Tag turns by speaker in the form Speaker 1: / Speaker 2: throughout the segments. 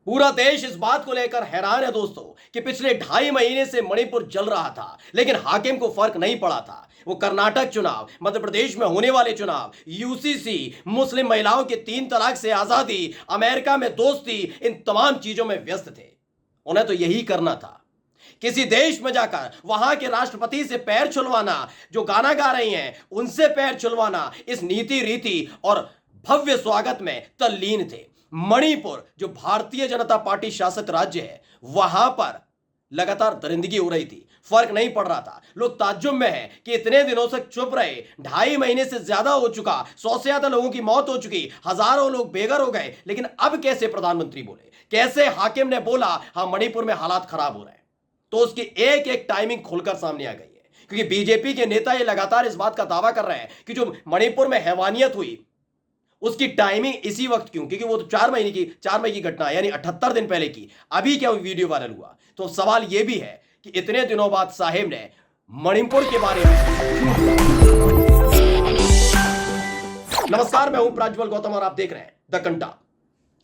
Speaker 1: पूरा देश इस बात को लेकर हैरान है दोस्तों कि पिछले 2.5 महीने से मणिपुर जल रहा था, लेकिन हाकिम को फर्क नहीं पड़ा था। वो कर्नाटक चुनाव, मध्य प्रदेश में होने वाले चुनाव, यूसीसी, मुस्लिम महिलाओं की 3 तलाक से आजादी, अमेरिका में दोस्ती, इन तमाम चीजों में व्यस्त थे। उन्हें तो यही करना था, किसी देश में जाकर वहां के राष्ट्रपति से पैर छुलवाना, जो गाना गा रही हैं उनसे पैर छुलवाना, इस नीति रीति और भव्य स्वागत में तल्लीन थे। मणिपुर जो भारतीय जनता पार्टी शासित राज्य है, वहां पर लगातार दरिंदगी हो रही थी, फर्क नहीं पड़ रहा था। लोग ताज्जुब में हैं कि इतने दिनों से चुप रहे, 2.5 महीने से ज्यादा हो चुका, 100 से ज्यादा लोगों की मौत हो चुकी, हजारों लोग बेघर हो गए, लेकिन अब कैसे प्रधानमंत्री बोले, कैसे हाकिम ने बोला हाँ मणिपुर में हालात खराब हो रहे हैं। तो उसकी एक एक टाइमिंग खुलकर सामने आ गई है, क्योंकि बीजेपी के नेता ये लगातार इस बात का दावा कर रहे हैं कि जो मणिपुर में हैवानियत हुई उसकी टाइमिंग इसी वक्त क्यों, क्योंकि वो तो 4 मई की घटना है, यानी 78 दिन पहले की। अभी क्या वीडियो वायरल हुआ, तो सवाल यह भी है कि इतने दिनों बाद साहेब ने मणिपुर के बारे में। नमस्कार, मैं हूं प्रज्वल गौतम और आप देख रहे हैं द कंटा।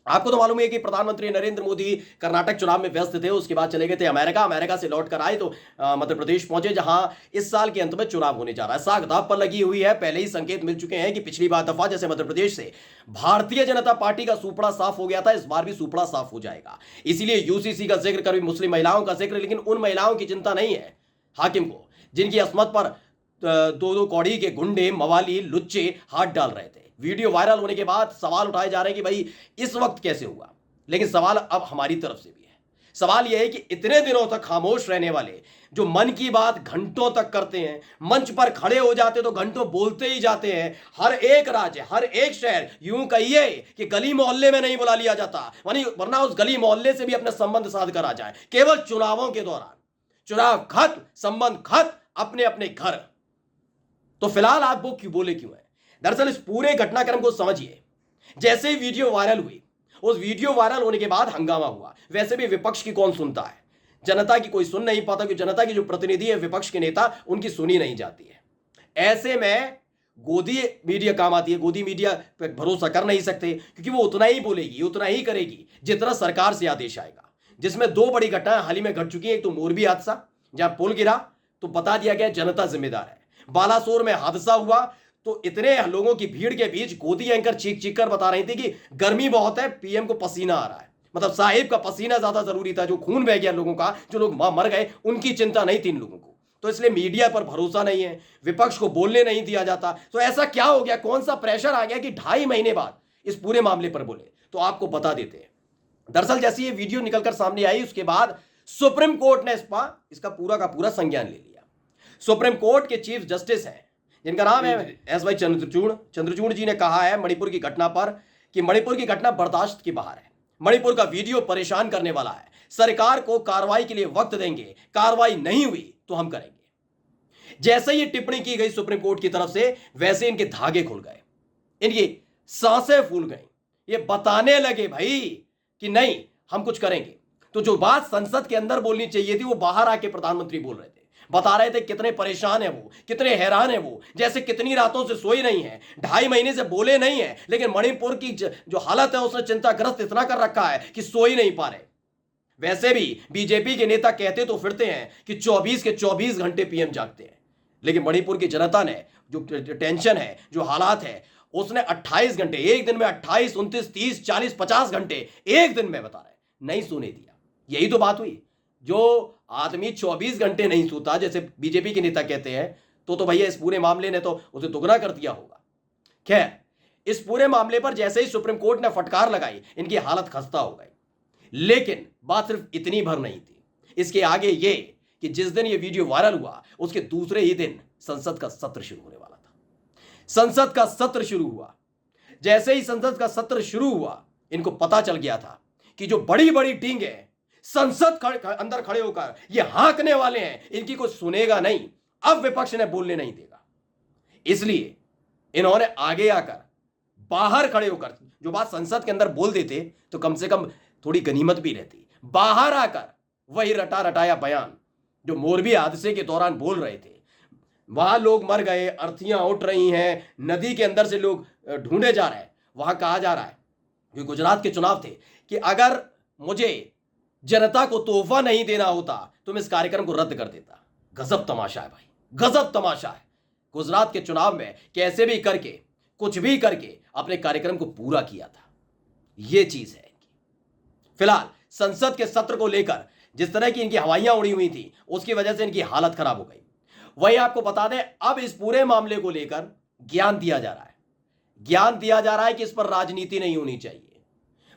Speaker 1: आपको तो मालूम है कि प्रधानमंत्री नरेंद्र मोदी कर्नाटक चुनाव में व्यस्त थे, उसके बाद चले गए थे अमेरिका से लौट कर आए तो मध्य प्रदेश पहुंचे, जहां इस साल के अंत में चुनाव होने जा रहा है। साग दाव पर लगी हुई है, पहले ही संकेत मिल चुके हैं कि पिछली बार दफा जैसे मध्य प्रदेश से भारतीय जनता पार्टी का सुपड़ा साफ हो गया था, इस बार भी सुपड़ा साफ हो जाएगा। इसीलिए यूसीसी का जिक्र, कभी मुस्लिम महिलाओं का जिक्र, लेकिन उन महिलाओं की चिंता नहीं है हाकिम को जिनकी अस्मत पर दो दो कौड़ी के गुंडे, मवाली, लुच्चे हाथ डाल रहे थे। वीडियो वायरल होने के बाद सवाल उठाए जा रहे हैं कि भाई इस वक्त कैसे हुआ, लेकिन सवाल अब हमारी तरफ से भी है। सवाल यह है कि इतने दिनों तक खामोश रहने वाले, जो मन की बात घंटों तक करते हैं, मंच पर खड़े हो जाते तो घंटों बोलते ही जाते हैं, हर एक राज्य, हर एक शहर, यूं कहिए कि गली मोहल्ले में नहीं बुला लिया जाता, वरना उस गली मोहल्ले से भी अपने संबंध साध कर आ जाए, केवल चुनावों के दौरान। चुनाव खत्म, संबंध खत्म, अपने अपने घर। तो फिलहाल आप वो क्यों बोले क्यों है? दरअसल इस पूरे घटनाक्रम को समझिए। जैसे ही वीडियो वायरल हुई, उस वीडियो वायरल होने के बाद हंगामा हुआ। वैसे भी विपक्ष की कौन सुनता है, जनता की कोई सुन नहीं पाता, क्योंकि जनता की जो प्रतिनिधि है, विपक्ष के नेता, उनकी सुनी नहीं जाती है। ऐसे में गोदी मीडिया काम आती है। गोदी मीडिया पर भरोसा कर नहीं सकते, क्योंकि वो उतना ही बोलेगी, उतना ही करेगी जितना सरकार से आदेश आएगा। जिसमें 2 बड़ी घटनाएं हाल ही में घट चुकी हैं। एक तो मोरबी हादसा, जहां पुल गिरा तो बता दिया गया जनता जिम्मेदार है। बालासोर में हादसा हुआ तो इतने लोगों की भीड़ के बीच गोदी एंकर चीख चीख कर बता रही थी कि गर्मी बहुत है, पीएम को पसीना आ रहा है। मतलब साहिब का पसीना ज्यादा जरूरी था, जो खून बह गया लोगों का, जो लोग मर गए, उनकी चिंता नहीं थी इन लोगों को। तो इसलिए मीडिया पर भरोसा नहीं है, विपक्ष को बोलने नहीं दिया जाता। तो ऐसा क्या हो गया, कौन सा प्रेशर आ गया कि 2.5 महीने बाद इस पूरे मामले पर बोले? तो आपको बता देते हैं। दरअसल जैसे ये वीडियो निकलकर सामने आई, उसके बाद सुप्रीम कोर्ट ने इसका पूरा का पूरा संज्ञान ले लिया। सुप्रीम कोर्ट के चीफ जस्टिस हैं, जिनका नाम है एस वाई चंद्रचूड़ जी, ने कहा है मणिपुर की घटना पर कि मणिपुर की घटना बर्दाश्त के बाहर है, मणिपुर का वीडियो परेशान करने वाला है, सरकार को कार्रवाई के लिए वक्त देंगे, कार्रवाई नहीं हुई तो हम करेंगे। जैसे ही टिप्पणी की गई सुप्रीम कोर्ट की तरफ से, वैसे इनके धागे खुल गए, इनकी सांसें फूल गई। ये बताने लगे भाई कि नहीं हम कुछ करेंगे। तो जो बात संसद के अंदर बोलनी चाहिए थी, वो बाहर आके प्रधानमंत्री बोल रहे थे, बता रहे थे कितने परेशान है वो, कितने हैरान है वो, जैसे कितनी रातों से सोई नहीं है, 2.5 महीने से बोले नहीं है, लेकिन मणिपुर की जो हालत है उसने चिंताग्रस्त इतना कर रखा है कि सो ही नहीं पा रहे। वैसे भी बीजेपी के नेता कहते तो फिरते हैं कि 24 के 24 घंटे पीएम जागते हैं, लेकिन मणिपुर की जनता ने जो टेंशन है, जो हालात है, उसने 28 घंटे, एक दिन में 28, 29, 30, 40, 50 घंटे एक दिन में बता रहे नहीं सोने दिया। यही तो बात हुई। जो आदमी 24 घंटे नहीं सोता, जैसे बीजेपी के नेता कहते हैं, तो भैया इस पूरे मामले ने तो उसे दुगना कर दिया होगा। खैर, इस पूरे मामले पर जैसे ही सुप्रीम कोर्ट ने फटकार लगाई, इनकी हालत खस्ता हो गई। लेकिन बात सिर्फ इतनी भर नहीं थी, इसके आगे यह कि जिस दिन यह वीडियो वायरल हुआ, उसके दूसरे ही दिन संसद का सत्र शुरू होने वाला था। संसद का सत्र शुरू हुआ। जैसे ही संसद का सत्र शुरू हुआ, इनको पता चल गया था कि जो बड़ी बड़ी टींगे संसद अंदर खड़े होकर ये हाँकने वाले हैं, इनकी कोई सुनेगा नहीं, अब विपक्ष ने बोलने नहीं देगा। इसलिए इन्होंने आगे आकर बाहर खड़े होकर जो बात संसद के अंदर बोल देते तो कम से कम थोड़ी गनीमत भी रहती। बाहर आकर वही रटा रटाया बयान जो मोरबी हादसे के दौरान बोल रहे थे, वहां लोग मर गए, अर्थियां उठ रही हैं, नदी के अंदर से लोग ढूंढे जा रहे हैं। वहां कहा जा रहा है कि गुजरात के चुनाव थे कि अगर मुझे जनता को तोहफा नहीं देना होता तो मैं इस कार्यक्रम को रद्द कर देता। गजब तमाशा है भाई, गजब तमाशा है। गुजरात के चुनाव में कैसे भी करके, कुछ भी करके अपने कार्यक्रम को पूरा किया था। यह चीज है इनकी। फिलहाल संसद के सत्र को लेकर जिस तरह की इनकी हवाइयां उड़ी हुई थी, उसकी वजह से इनकी हालत खराब हो गई। वहीं आपको बता दें, अब इस पूरे मामले को लेकर ज्ञान दिया जा रहा है। ज्ञान दिया जा रहा है कि इस पर राजनीति नहीं होनी चाहिए।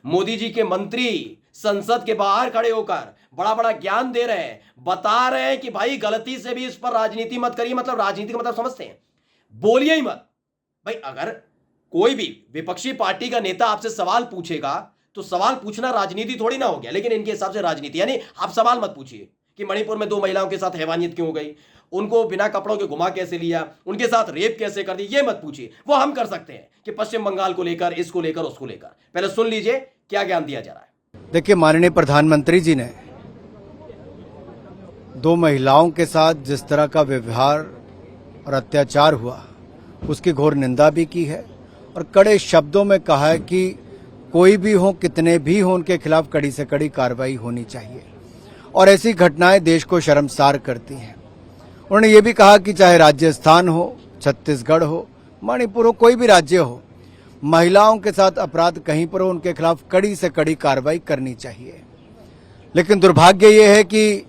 Speaker 1: मोदी जी के मंत्री संसद के बाहर खड़े होकर बड़ा बड़ा ज्ञान दे रहे हैं, बता रहे हैं कि भाई गलती से भी इस पर राजनीति मत करिए। मतलब राजनीति का मतलब समझते हैं, बोलिए ही मत भाई। अगर कोई भी विपक्षी पार्टी का नेता आपसे सवाल पूछेगा तो सवाल पूछना राजनीति थोड़ी ना हो गया, लेकिन इनके हिसाब से राजनीति। यानी आप सवाल मत पूछिए कि मणिपुर में 2 महिलाओं के साथ हैवानियत क्यों हो गई, उनको बिना कपड़ों के घुमा कैसे लिया, उनके साथ रेप कैसे कर दी, ये मत पूछिए। वो हम कर सकते हैं कि पश्चिम बंगाल को लेकर, इसको लेकर, उसको लेकर। पहले सुन लीजिए क्या ज्ञान दिया जा रहा है।
Speaker 2: देखिए, माननीय प्रधानमंत्री जी ने 2 महिलाओं के साथ जिस तरह का व्यवहार और अत्याचार हुआ, उसकी घोर निंदा भी की है और कड़े शब्दों में कहा है कि कोई भी हो, कितने भी हो, उनके खिलाफ कड़ी से कड़ी कार्रवाई होनी चाहिए। और ऐसी घटनाएं देश को शर्मसार करती हैं। उन्होंने ये भी कहा कि चाहे राजस्थान हो, छत्तीसगढ़ हो, मणिपुर हो, कोई भी राज्य हो, महिलाओं के साथ अपराध कहीं पर हो, उनके खिलाफ कड़ी से कड़ी कार्रवाई करनी चाहिए। लेकिन दुर्भाग्य ये है कि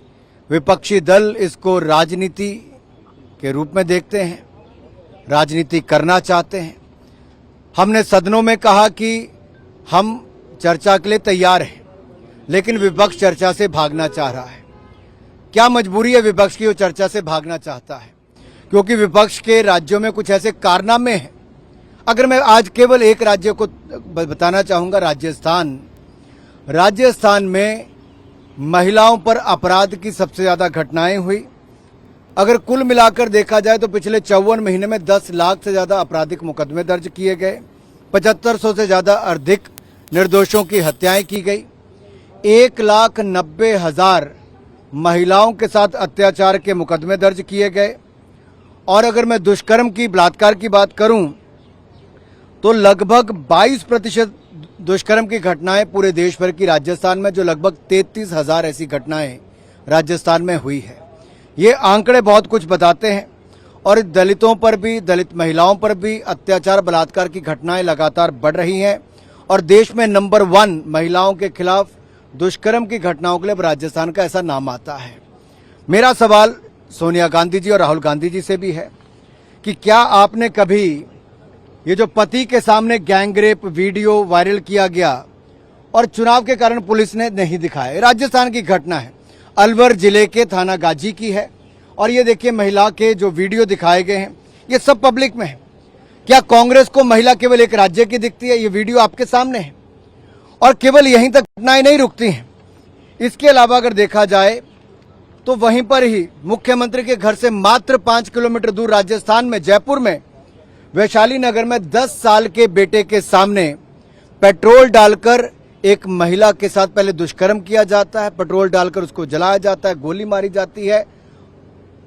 Speaker 2: विपक्षी दल इसको राजनीति के रूप में देखते हैं, राजनीति करना चाहते हैं। हमने सदनों में कहा कि हम चर्चा के लिए तैयार हैं, लेकिन विपक्ष चर्चा से भागना चाह रहा है। क्या मजबूरी है विपक्ष की, वो चर्चा से भागना चाहता है? क्योंकि विपक्ष के राज्यों में कुछ ऐसे कारनामे हैं। अगर मैं आज केवल एक राज्य को बताना चाहूंगा, राजस्थान में महिलाओं पर अपराध की सबसे ज्यादा घटनाएं हुई। अगर कुल मिलाकर देखा जाए तो पिछले 54 महीने में 10 लाख से ज्यादा आपराधिक मुकदमे दर्ज किए गए, 7500 से ज्यादा अधिक निर्दोषों की हत्याएं की गई, 1,90,000 महिलाओं के साथ अत्याचार के मुकदमे दर्ज किए गए। और अगर मैं दुष्कर्म की, बलात्कार की बात करूं तो लगभग 22% दुष्कर्म की घटनाएं पूरे देश भर की राजस्थान में, जो लगभग 33,000 ऐसी घटनाएं राजस्थान में हुई है। ये आंकड़े बहुत कुछ बताते हैं। और दलितों पर भी, दलित महिलाओं पर भी अत्याचार, बलात्कार की घटनाएं लगातार बढ़ रही हैं। और देश में नंबर 1 महिलाओं के खिलाफ दुष्कर्म की घटनाओं के लिए राजस्थान का ऐसा नाम आता है। मेरा सवाल सोनिया गांधी जी और राहुल गांधी जी से भी है कि क्या आपने कभी ये जो पति के सामने गैंगरेप वीडियो वायरल किया गया और चुनाव के कारण पुलिस ने नहीं दिखाया, राजस्थान की घटना है, अलवर जिले के थाना गाजी की है। और ये देखिए, महिला के जो वीडियो दिखाए गए हैं, ये सब पब्लिक में है। क्या कांग्रेस को महिला केवल एक राज्य की दिखती है? ये वीडियो आपके सामने है। और केवल यहीं तक घटनाएं नहीं रुकती हैं। इसके अलावा अगर देखा जाए तो वहीं पर ही मुख्यमंत्री के घर से मात्र 5 किलोमीटर दूर राजस्थान में, जयपुर में, वैशाली नगर में 10 साल के बेटे के सामने पेट्रोल डालकर एक महिला के साथ पहले दुष्कर्म किया जाता है, पेट्रोल डालकर उसको जलाया जाता है, गोली मारी जाती है।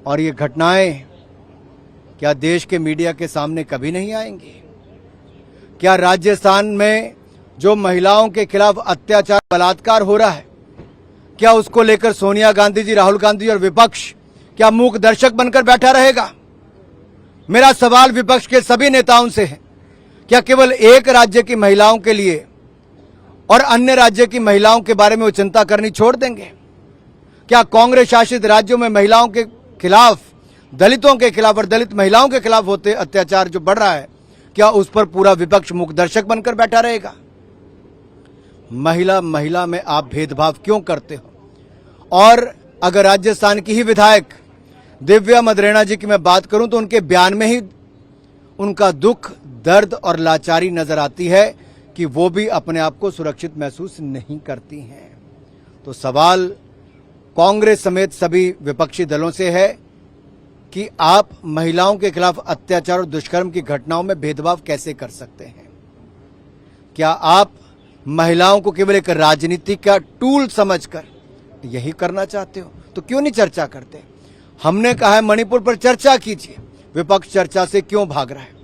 Speaker 2: और ये घटनाएं क्या देश के मीडिया के सामने कभी नहीं आएंगी? क्या राजस्थान में जो महिलाओं के खिलाफ अत्याचार, बलात्कार हो रहा है, क्या उसको लेकर सोनिया गांधी जी, राहुल गांधी और विपक्ष क्या मूक दर्शक बनकर बैठा रहेगा? मेरा सवाल विपक्ष के सभी नेताओं से है, क्या केवल एक राज्य की महिलाओं के लिए और अन्य राज्य की महिलाओं के बारे में वो चिंता करनी छोड़ देंगे? क्या कांग्रेस शासित राज्यों में महिलाओं के खिलाफ, दलितों के खिलाफ और दलित महिलाओं के खिलाफ होते अत्याचार जो बढ़ रहा है, क्या उस पर पूरा विपक्ष मूक दर्शक बनकर बैठा रहेगा? महिला महिला में आप भेदभाव क्यों करते हो? और अगर राजस्थान की ही विधायक दिव्या मदरेना जी की मैं बात करूं तो उनके बयान में ही उनका दुख, दर्द और लाचारी नजर आती है कि वो भी अपने आप को सुरक्षित महसूस नहीं करती हैं। तो सवाल कांग्रेस समेत सभी विपक्षी दलों से है कि आप महिलाओं के खिलाफ अत्याचार और दुष्कर्म की घटनाओं में भेदभाव कैसे कर सकते हैं? क्या आप महिलाओं को केवल एक राजनीति का टूल समझकर यही करना चाहते हो? तो क्यों नहीं चर्चा करते? हमने कहा है मणिपुर पर चर्चा कीजिए, विपक्ष चर्चा से क्यों भाग रहा है?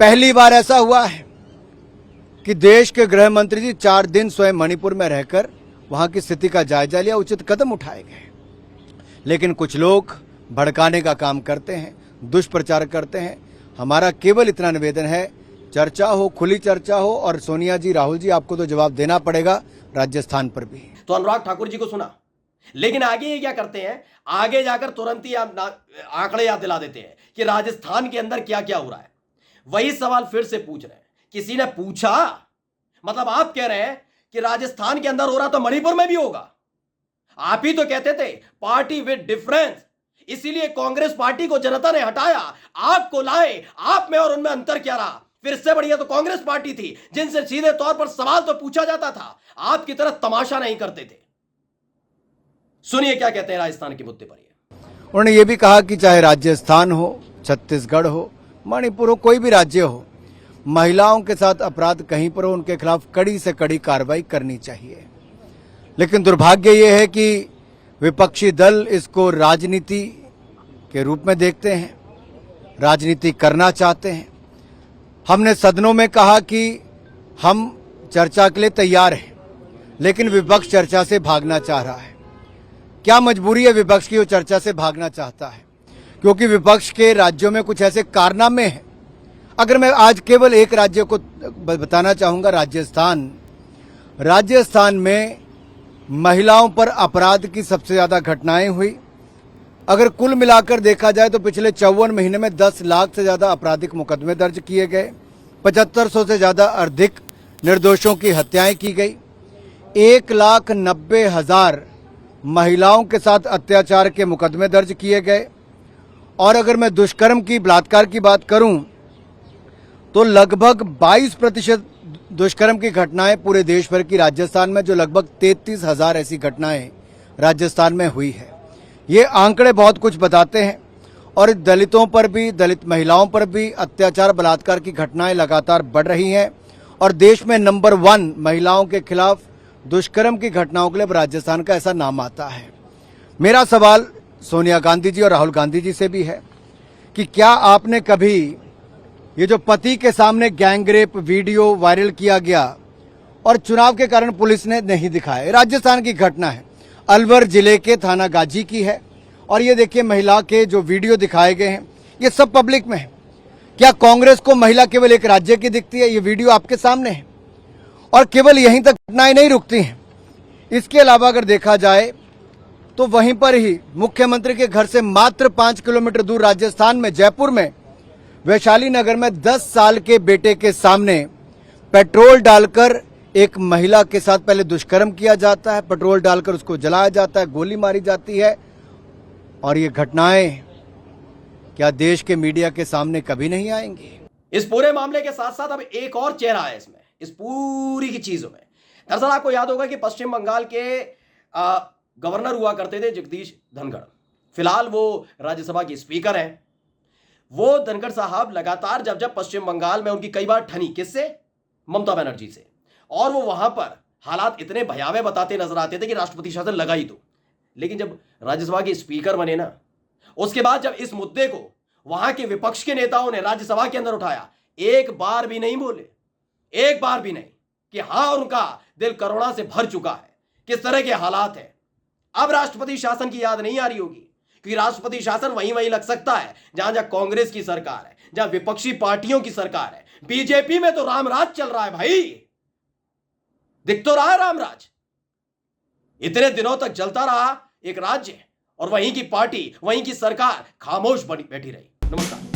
Speaker 2: पहली बार ऐसा हुआ है कि देश के गृह मंत्री जी 4 दिन स्वयं मणिपुर में रहकर वहां की स्थिति का जायजा लिया, उचित कदम उठाए गए। लेकिन कुछ लोग भड़काने का काम करते हैं, दुष्प्रचार करते हैं। हमारा केवल इतना निवेदन है, चर्चा हो, खुली चर्चा हो, और सोनिया जी, राहुल जी, आपको तो जवाब देना पड़ेगा राजस्थान पर भी।
Speaker 1: तो अनुराग ठाकुर जी को सुना, लेकिन आगे ये क्या करते हैं, आगे जाकर तुरंत ही आंकड़े याद दिला देते हैं कि राजस्थान के अंदर क्या क्या हो रहा है। वही सवाल फिर से पूछ रहे हैं, किसी ने पूछा? मतलब आप कह रहे हैं कि राजस्थान के अंदर हो रहा तो मणिपुर में भी होगा। आप ही तो कहते थे पार्टी विद डिफरेंस, इसीलिए कांग्रेस पार्टी को जनता ने हटाया, आपको लाए। आप में और उनमें अंतर क्या रहा? फिर इससे बढ़िया तो कांग्रेस पार्टी थी, जिनसे सीधे तौर पर सवाल तो पूछा जाता था, आपकी तरह तमाशा नहीं करते थे। सुनिए क्या कहते हैं राजस्थान के मुद्दे पर।
Speaker 2: उन्होंने ये भी कहा कि चाहे राजस्थान हो, छत्तीसगढ़ हो, मणिपुर हो, कोई भी राज्य हो, महिलाओं के साथ अपराध कहीं पर हो, उनके खिलाफ कड़ी से कड़ी कार्रवाई करनी चाहिए। लेकिन दुर्भाग्य ये है कि विपक्षी दल इसको राजनीति के रूप में देखते हैं, राजनीति करना चाहते हैं। हमने सदनों में कहा कि हम चर्चा के लिए तैयार हैं, लेकिन विपक्ष चर्चा से भागना चाह रहा है। क्या मजबूरी है विपक्ष की, वो चर्चा से भागना चाहता है? क्योंकि विपक्ष के राज्यों में कुछ ऐसे कारनामे हैं। अगर मैं आज केवल एक राज्य को बताना चाहूंगा, राजस्थान में महिलाओं पर अपराध की सबसे ज्यादा घटनाएं हुई। अगर कुल मिलाकर देखा जाए तो पिछले 54 महीने में 10 लाख से ज्यादा आपराधिक मुकदमे दर्ज किए गए, 7500 से ज्यादा अधिक निर्दोषों की हत्याएं की गई, 1,90,000 महिलाओं के साथ अत्याचार के मुकदमे दर्ज किए गए। और अगर मैं दुष्कर्म की, बलात्कार की बात करूं तो लगभग 22% दुष्कर्म की घटनाएं पूरे देश भर की राजस्थान में, जो लगभग 33,000 ऐसी घटनाएं राजस्थान में हुई है। ये आंकड़े बहुत कुछ बताते हैं। और दलितों पर भी, दलित महिलाओं पर भी अत्याचार, बलात्कार की घटनाएं लगातार बढ़ रही हैं। और देश में नंबर 1 महिलाओं के खिलाफ दुष्कर्म की घटनाओं के लिए राजस्थान का ऐसा नाम आता है। मेरा सवाल सोनिया गांधी जी और राहुल गांधी जी से भी है कि क्या आपने कभी ये जो पति के सामने गैंगरेप वीडियो वायरल किया गया और चुनाव के कारण पुलिस ने नहीं दिखाया, राजस्थान की घटना है, अलवर जिले के थाना गाजी की है। और ये देखिए महिला के जो वीडियो दिखाए गए हैं, ये सब पब्लिक में है। क्या कांग्रेस को महिला केवल एक राज्य की दिखती है? ये वीडियो आपके सामने है। और केवल यहीं तक घटनाएं नहीं रुकती हैं। इसके अलावा अगर देखा जाए तो वहीं पर ही मुख्यमंत्री के घर से मात्र 5 किलोमीटर दूर राजस्थान में, जयपुर में, वैशाली नगर में 10 साल के बेटे के सामने पेट्रोल डालकर एक महिला के साथ पहले दुष्कर्म किया जाता है, पेट्रोल डालकर उसको जलाया जाता है, गोली मारी जाती है। और ये घटनाएं क्या देश के मीडिया के सामने कभी नहीं आएंगी?
Speaker 1: इस पूरे मामले के साथ साथ अब एक और चेहरा है इसमें, इस पूरी की चीजों में। दरअसल आपको याद होगा कि पश्चिम बंगाल के गवर्नर हुआ करते थे जगदीश धनखड़। फिलहाल वो राज्यसभा की स्पीकर हैं। वो धनखड़ साहब लगातार जब पश्चिम बंगाल में उनकी कई बार ठनी, किससे? ममता बनर्जी से। और वो वहां पर हालात इतने भयावह बताते नजर आते थे कि राष्ट्रपति शासन लगा ही दो। लेकिन जब राज्यसभा के स्पीकर बने ना, उसके बाद जब इस मुद्दे को वहां के विपक्ष के नेताओं ने राज्यसभा के अंदर उठाया, एक बार भी नहीं बोले, एक बार भी नहीं कि हां, उनका दिल करुणा से भर चुका है, किस तरह के हालात है। अब राष्ट्रपति शासन की याद नहीं आ रही होगी, क्योंकि राष्ट्रपति शासन वहीं वहीं लग सकता है जहां जहां कांग्रेस की सरकार है, जहां विपक्षी पार्टियों की सरकार है। बीजेपी में तो रामराज चल रहा है भाई, दिख तो रहा है रामराज। इतने दिनों तक चलता रहा एक राज्य, और वहीं की पार्टी, वहीं की सरकार खामोश बैठी रही। नमस्कार।